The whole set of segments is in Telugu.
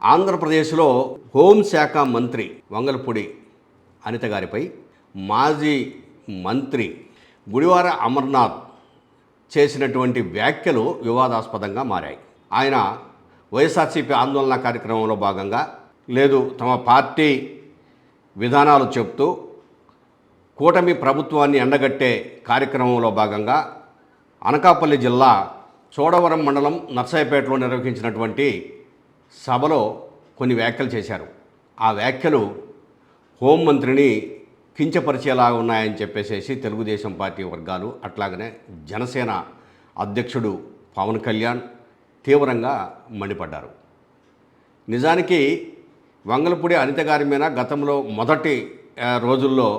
ఆంధ్రప్రదేశ్లో హోంశాఖ మంత్రి వంగలపూడి అనిత గారిపై మాజీ మంత్రి గుడివాడ అమర్నాథ్ చేసినటువంటి వ్యాఖ్యలు వివాదాస్పదంగా మారాయి. ఆయన వైఎస్ఆర్సీపీ ఆందోళన కార్యక్రమంలో భాగంగా లేదు తమ పార్టీ విధానాలు చెప్తూ కూటమి ప్రభుత్వాన్ని ఎండగట్టే కార్యక్రమంలో భాగంగా అనకాపల్లి జిల్లా చోడవరం మండలం నర్సాయిపేటలో నిర్వహించినటువంటి సభలో కొన్ని వ్యాఖ్యలు చేశారు. ఆ వ్యాఖ్యలు హోంమంత్రిని కించపరిచేలా ఉన్నాయని చెప్పేసి తెలుగుదేశం పార్టీ వర్గాలు అట్లాగనే జనసేన అధ్యక్షుడు పవన్ కళ్యాణ్ తీవ్రంగా మండిపడ్డారు. నిజానికి వంగలపూడి అనిత గారి మీద గతంలో మొదటి రోజుల్లో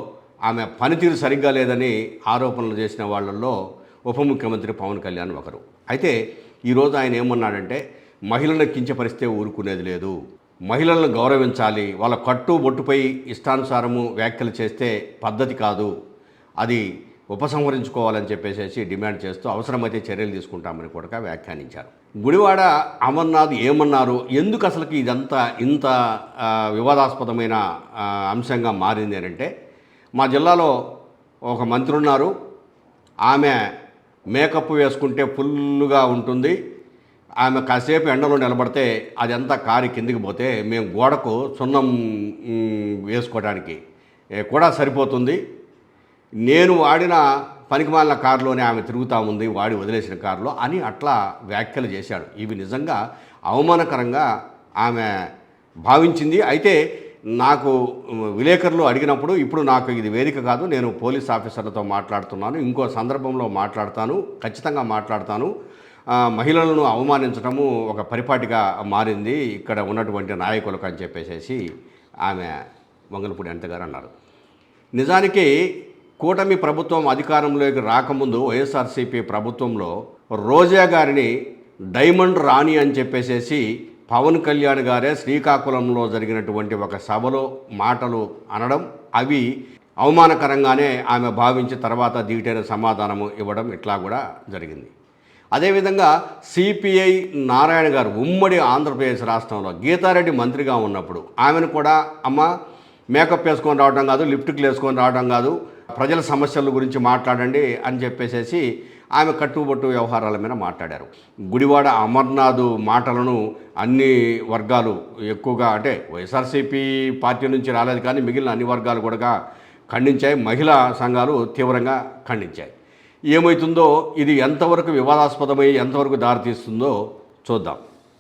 ఆమె పనితీరు సరిగ్గా లేదని ఆరోపణలు చేసిన వాళ్ళల్లో ఉప ముఖ్యమంత్రి పవన్ కళ్యాణ్ ఒకరు. అయితే ఈరోజు ఆయన ఏమన్నాడంటే మహిళలను కించపరిస్తే ఊరుకునేది లేదు, మహిళలను గౌరవించాలి, వాళ్ళ కట్టు బొట్టుపై ఇష్టానుసారము వ్యాఖ్యలు చేస్తే పద్ధతి కాదు, అది ఉపసంహరించుకోవాలని చెప్పేసి డిమాండ్ చేస్తూ అవసరమైతే చర్యలు తీసుకుంటామని కూడా వ్యాఖ్యానించారు. గుడివాడ అమర్నాథ్ ఏమన్నారు, ఎందుకు అసలుకి ఇదంతా ఇంత వివాదాస్పదమైన అంశంగా మారింది అంటే, మా జిల్లాలో ఒక మంత్రి ఉన్నారు, ఆమె మేకప్ వేసుకుంటే ఫుల్లుగా ఉంటుంది, ఆమె కాసేపు ఎండలో నిలబడితే అదంతా కారి కిందికి పోతే మేము గోడకు సున్నం వేసుకోవడానికి కూడా సరిపోతుంది, నేను వాడిన పనికిమాలిన కారులోనే ఆమె తిరుగుతూ ఉంది, వాడి వదిలేసిన కారులో అని అట్లా వ్యాఖ్యలు చేశాడు. ఇవి నిజంగా అవమానకరంగా ఆమె భావించింది. అయితే నాకు విలేకరులు అడిగినప్పుడు ఇప్పుడు నాకు ఇది వేదిక కాదు, నేను పోలీస్ ఆఫీసర్లతో మాట్లాడుతున్నాను, ఇంకో సందర్భంలో మాట్లాడతాను, ఖచ్చితంగా మాట్లాడతాను, మహిళలను అవమానించడము ఒక పరిపాటిగా మారింది ఇక్కడ ఉన్నటువంటి నాయకులకు అని చెప్పేసి ఆమె వంగలపూడి అనిత గారు అన్నారు. నిజానికి కూటమి ప్రభుత్వం అధికారంలోకి రాకముందు వైఎస్ఆర్సీపీ ప్రభుత్వంలో రోజా గారిని డైమండ్ రాణి అని చెప్పేసి పవన్ కళ్యాణ్ గారే శ్రీకాకుళంలో జరిగినటువంటి ఒక సభలో మాటలు అనడం, అవి అవమానకరంగానే ఆమె భావించి తర్వాత దీటైన సమాధానము ఇవ్వడం ఇట్లా కూడా జరిగింది. అదేవిధంగా సిపిఐ నారాయణ గారు ఉమ్మడి ఆంధ్రప్రదేశ్ రాష్ట్రంలో గీతారెడ్డి మంత్రిగా ఉన్నప్పుడు ఆమెను కూడా అమ్మ మేకప్ వేసుకొని రావడం కాదు, లిప్టిక్లు వేసుకొని రావడం కాదు, ప్రజల సమస్యల గురించి మాట్లాడండి అని చెప్పేసి ఆమె కట్టుబొట్టు వ్యవహారాల మీద మాట్లాడారు. గుడివాడ అమర్నాథ్ మాటలను అన్ని వర్గాలు ఎక్కువగా, అంటే వైఎస్ఆర్సీపీ పార్టీ నుంచి రాలేదు కానీ మిగిలిన అన్ని వర్గాలు కూడా ఖండించాయి, మహిళా సంఘాలు తీవ్రంగా ఖండించాయి. ఏమవుతుందో, ఇది ఎంతవరకు వివాదాస్పదమై ఎంతవరకు దారితీస్తుందో చూద్దాం.